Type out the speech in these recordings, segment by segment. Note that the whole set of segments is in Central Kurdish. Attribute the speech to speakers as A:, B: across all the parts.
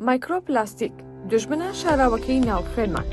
A: مایکرۆپلاستیک دوژمنە شاراوەکەی ناو خوێنمان.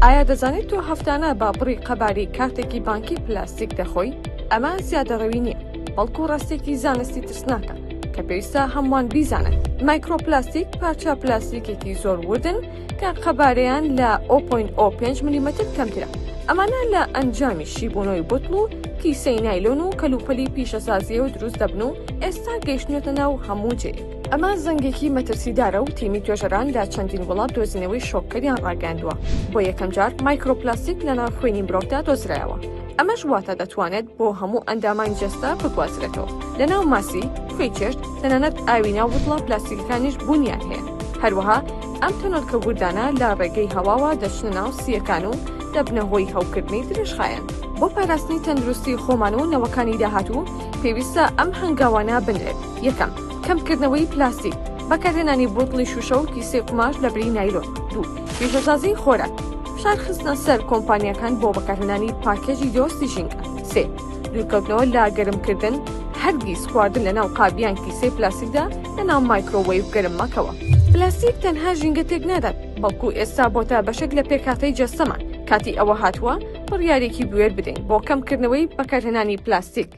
A: ئایا دەزانیت تۆ هەفتانە با بڕی قەباری کارتێکی بانکی پلاستیک دەخۆی؟ ئەمە زیادەڕەوی نییە، بەڵکو ڕاستێکی زانستی ترسناکە کە پێویستە هەمووان بیزانن. مایکرۆپلاستیک پارچە پلاستیکێکی زۆر وردن کە قەبارەیان لە 0.05 ملیمەتر کەمترە. ئەمانە لە ئەنجامی شیبوونەوەی بوتڵ و کیسەی نایلۆن و کەلوپەلی پیشەسازیەوە دروست دەبن و ئێستا گەیشتنێتە ناو هەموو جێیەک. ئەمە زەنگێکی مەترسیدارە و تیمی توێژەران لە چەندین وڵات دۆزینەوەی شۆکەریان ڕاگەاندووە. بۆ یەکەم جار مایکرۆپلاستیک لە ناو خوێنی مرۆڤدا دۆزرایەوە. ئەمەش واتە دەتوانێت بۆ هەموو ئەندامانی جەستە بگوازرێتەوە. لە ناو ماسی، خوێی چێشت، تەنانەت ئاوی ناو بوتڵە پلاستیکەکانیش بوونیان هەیە. هەروەها ئەم تەنۆرکە وردانە لە ڕێگەی هەواوە دەچنە ناو سیەکان و دەبنە هۆی هەوکردنی درێژخایەن. بۆ پاراستنی تەندروستی خۆمان و نەوەکانی داهاتوو پێویستە ئەم هەنگاوانە بنرێت. یەکەم، کەمکردنەوەی پلاستیک، بەکارهێنانی بوتڵی شوشە و کیسەی قوماش لە بری نایلۆن. دوو، پیشەسازی خۆراک، شارخستنە سەر کۆمپانیەکان بۆ بەکارهێنانی پاکێجی دۆستی ژینگە. سێ، دوورکەوتنەوە لە گەرمکردن، هەرگیز خواردن لە ناو قابیان کیسەی پلاستیکدا لە ناو مایکرۆوەیڤ گەرم مەکەوە. پلاستیک تەنها ژینگە تێک نادات، بەڵکو ئێستا بۆتە بەشێک لە پێکهاتەی جەستەمان. کاتی ئەوە هاتووە بڕیارێکی بوێر بدەین بۆ کەمکردنەوەی بەکارهێنانی پلاستیک.